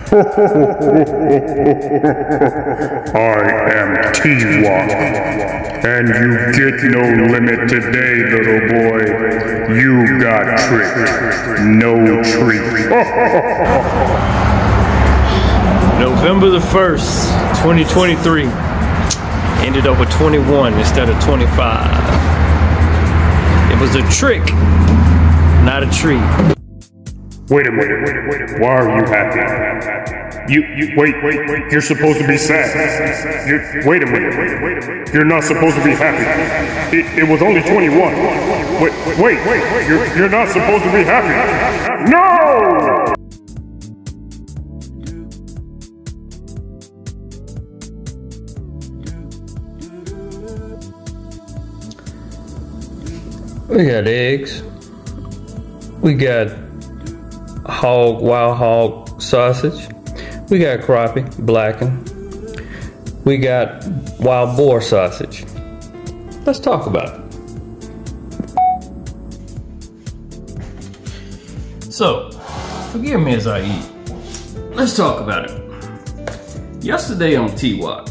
I am T-WOK, and you get no limit today, little boy. You got tricked, no treat. November the 1st, 2023. Ended up with 21 instead of 25. It was a trick, not a treat. Wait a minute. Why are you happy? Wait. You're supposed to be sad. Wait a minute. You're not supposed to be happy. It was only 21. Wait. You're not supposed to be happy. No! We got eggs. We got wild hog sausage. We got crappie, blackened. We got wild boar sausage. Let's talk about it. So, forgive me as I eat. Let's talk about it. Yesterday on T-WOK.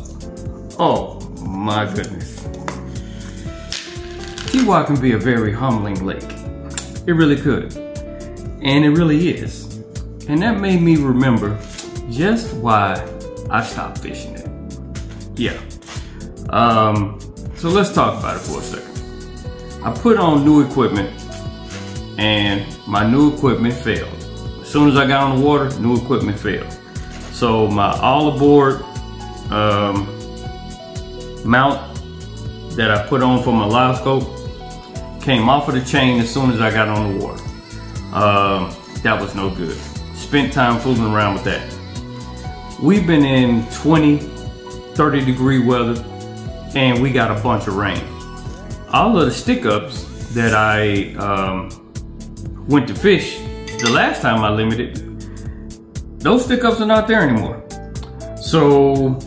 Oh my goodness. T-WOK can be a very humbling lake. It really could. And it really is. And that made me remember just why I stopped fishing it. Yeah. So let's talk about it for a second. I put on new equipment and my new equipment failed. As soon as I got on the water, new equipment failed. So my all aboard mount that I put on for my live scope came off of the chain as soon as I got on the water. That was no good. Spent time fooling around with that. We've been in 20, 30 degree weather and we got a bunch of rain. All of the stick-ups that I went to fish the last time I limited, those stick-ups are not there anymore. So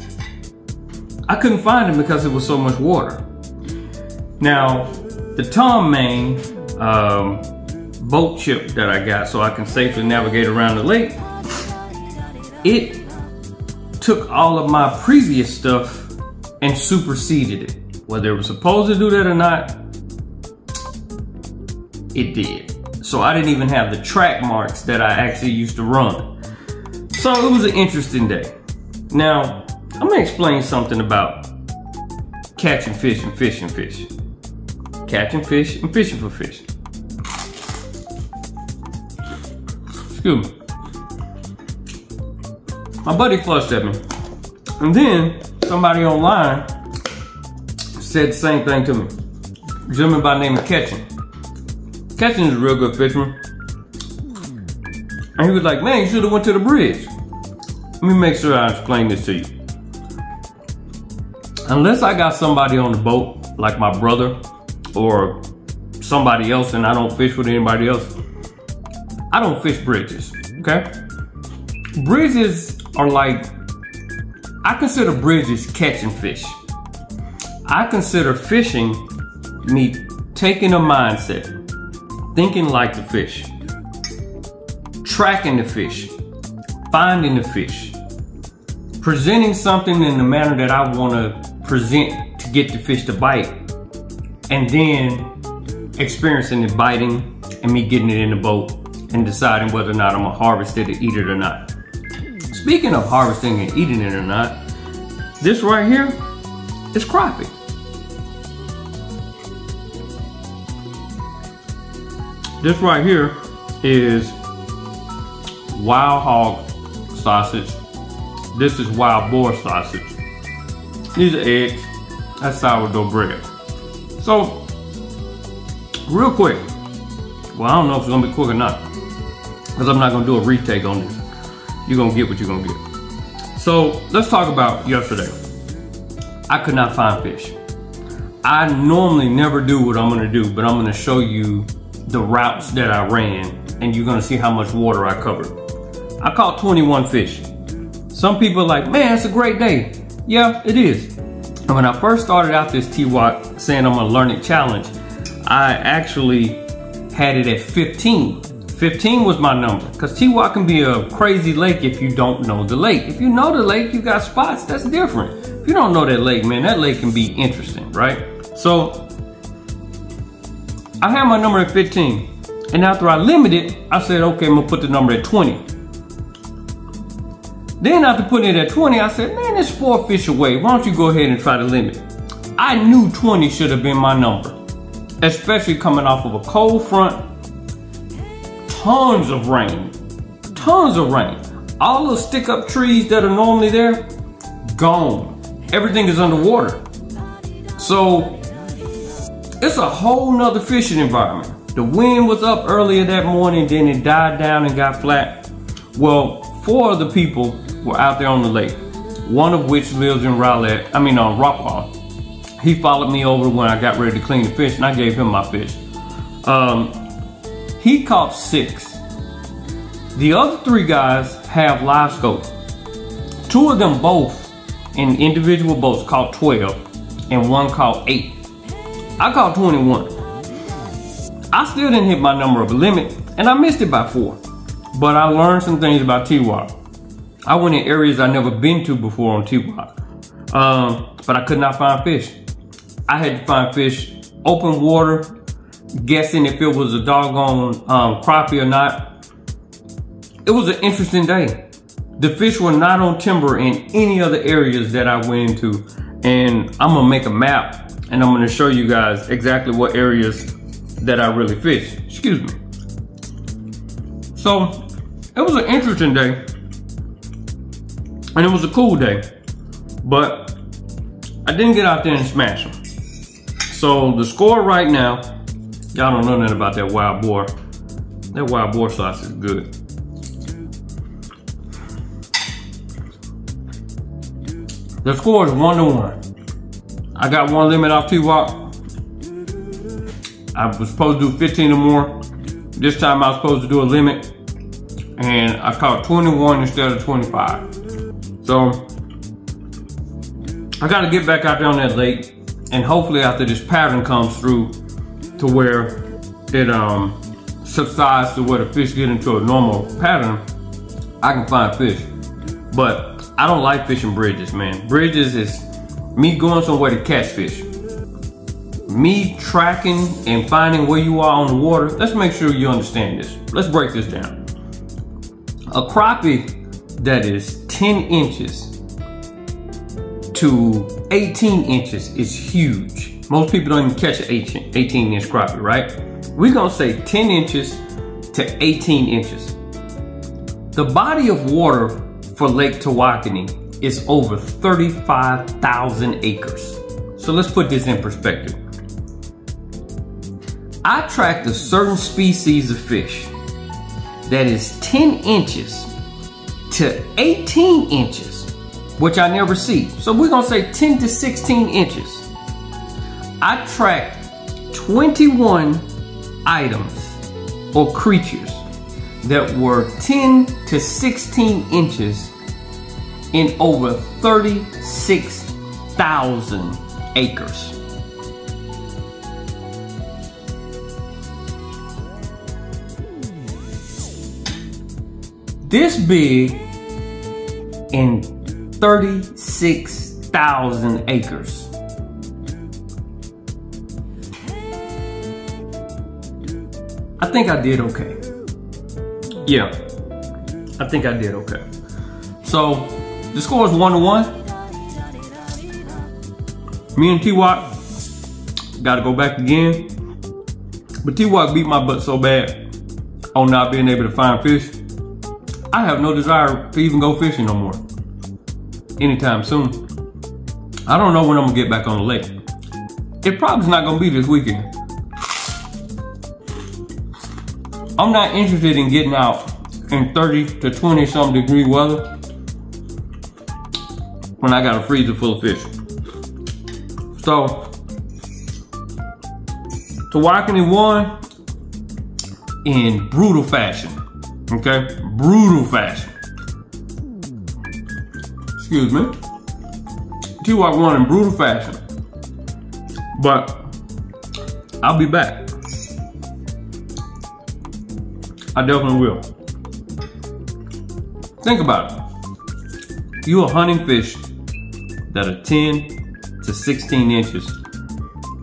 I couldn't find them because it was so much water. Now, the Tom Main boat chip that I got so I can safely navigate around the lake, it took all of my previous stuff and superseded it. Whether it was supposed to do that or not, it did. So I didn't even have the track marks that I actually used to run. So it was an interesting day. Now, I'm gonna explain something about catching fish and fishing fish. Catching fish and fishing for fish. Excuse me. My buddy flushed at me. And then somebody online said the same thing to me. A gentleman by the name of Ketchin. Ketchin is a real good fisherman. And he was like, man, you should have went to the bridge. Let me make sure I explain this to you. Unless I got somebody on the boat, like my brother or somebody else, and I don't fish with anybody else, I don't fish bridges, okay? Bridges are like, I consider bridges catching fish. I consider fishing me taking a mindset, thinking like the fish, tracking the fish, finding the fish, presenting something in the manner that I want to present to get the fish to bite, and then experiencing it biting and me getting it in the boat and deciding whether or not I'm gonna harvest it and eat it or not. Speaking of harvesting and eating it or not, this right here is crappie. This right here is wild hog sausage. This is wild boar sausage. These are eggs. That's sourdough bread. So, real quick. Well, I don't know if it's gonna be quick or not, because I'm not gonna do a retake on this. You're gonna get what you're gonna get. So, let's talk about yesterday. I could not find fish. I normally never do what I'm gonna do, but I'm gonna show you the routes that I ran, and you're gonna see how much water I covered. I caught 21 fish. Some people are like, man, it's a great day. Yeah, it is. And when I first started out this T-WOK saying I'm gonna learn it challenge, I actually had it at 15. 15 was my number, because T-WOK can be a crazy lake if you don't know the lake. If you know the lake, you got spots, that's different. If you don't know that lake, man, that lake can be interesting, right? So, I had my number at 15. And after I limited, I said, okay, I'm gonna put the number at 20. Then after putting it at 20, I said, man, it's 4 fish away. Why don't you go ahead and try to limit? I knew 20 should have been my number, especially coming off of a cold front, tons of rain. All those stick up trees that are normally there, gone. Everything is underwater. So it's a whole nother fishing environment. The wind was up earlier that morning, then it died down and got flat. Well, 4 of the people were out there on the lake, one of which lives in Rockwall. He followed me over when I got ready to clean the fish, and I gave him my fish. He caught 6. The other 3 guys have live scope. 2 of them both in individual boats caught 12, and 1 caught 8. I caught 21. I still didn't hit my number of a limit, and I missed it by 4. But I learned some things about T-WOK. I went in areas I've never been to before on T-WOK, but I could not find fish. I had to find fish open water, guessing if it was a doggone crappie or not. It was an interesting day. The fish were not on timber in any other areas that I went into, and I'm gonna make a map and I'm gonna show you guys exactly what areas that I really fished. Excuse me. So it was an interesting day, and it was a cool day, but I didn't get out there and smash them. So the score right now, y'all don't know nothing about that wild boar. That wild boar sauce is good. The score is 1-1. I got 1 limit off T-WOK. I was supposed to do 15 or more. This time I was supposed to do a limit, and I caught 21 instead of 25. So I gotta get back out there on that lake, and hopefully after this pattern comes through to where it subsides to where the fish get into a normal pattern, I can find fish. But I don't like fishing bridges, man. Bridges is me going somewhere to catch fish. Me tracking and finding where you are on the water. Let's make sure you understand this. Let's break this down. A crappie that is 10 inches to 18 inches is huge. Most people don't even catch an 18-inch crappie, right? We're gonna say 10 inches to 18 inches. The body of water for Lake Tawakoni is over 35,000 acres. So let's put this in perspective. I tracked a certain species of fish that is 10 inches to 18 inches, which I never see. So we're gonna say 10 to 16 inches. I tracked 21 items or creatures that were 10 to 16 inches in over 36,000 acres. This big in 36,000 acres. I think I did okay. Yeah, I think I did okay. So the score is 1-1. Me and T-WOK gotta go back again. But T-WOK beat my butt so bad on not being able to find fish. I have no desire to even go fishing no more anytime soon. I don't know when I'm gonna get back on the lake. It probably's not gonna be this weekend. I'm not interested in getting out in 30 to 20 some degree weather when I got a freezer full of fish. So, Tawakoni won in brutal fashion. Okay, brutal fashion. excuse me, T-WOK won in brutal fashion. But I'll be back. I definitely will. Think about it. You are hunting fish that are 10 to 16 inches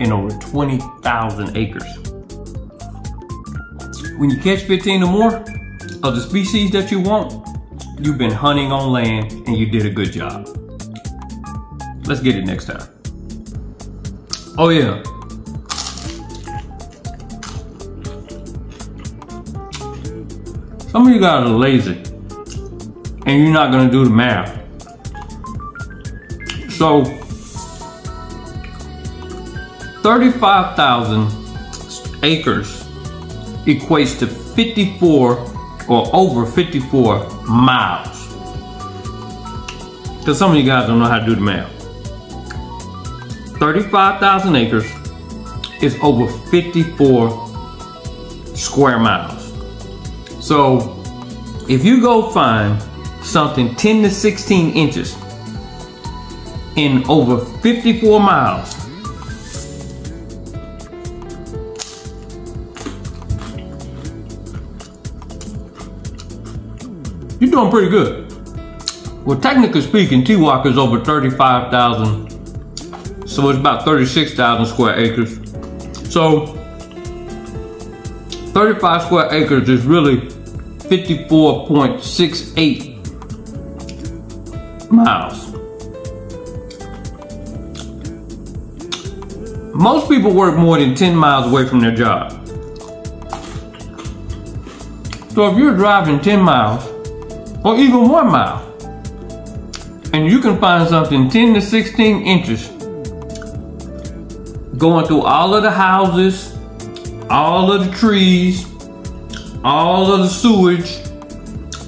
in over 20,000 acres. When you catch 15 or more of the species that you want, you've been hunting on land and you did a good job. Let's get it next time. Oh yeah. Some of you guys are lazy and you're not gonna do the math. So 35,000 acres equates to 54 or over 54 miles. Because some of you guys don't know how to do the math. 35,000 acres is over 54 square miles. So if you go find something 10 to 16 inches in over 54 miles, you're doing pretty good. Well, technically speaking, T-WOK is over 35,000, so it's about 36,000 square acres. So 35 square acres is really 54.68 miles. Most people work more than 10 miles away from their job. So if you're driving 10 miles, or even 1 mile, and you can find something 10 to 16 inches going through all of the houses, all of the trees, all of the sewage,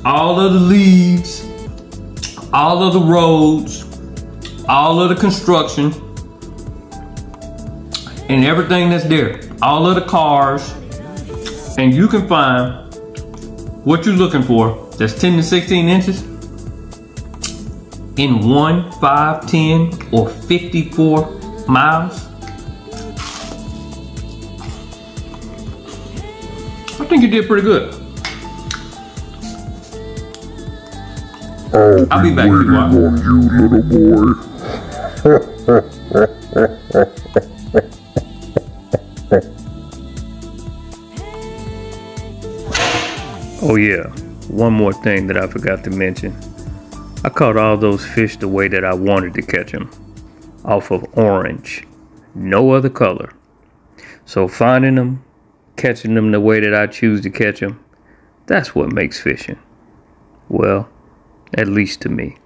all of the leaves, all of the roads, all of the construction, and everything that's there, all of the cars, and you can find what you're looking for that's 10 to 16 inches in 1, 5, 10, or 54 miles. I think you did pretty good. I'll be back in a while. On you, little boy. Oh yeah, one more thing that I forgot to mention. I caught all those fish the way that I wanted to catch them, off of orange, no other color. So finding them, catching them the way that I choose to catch them, that's what makes fishing. Well, at least to me.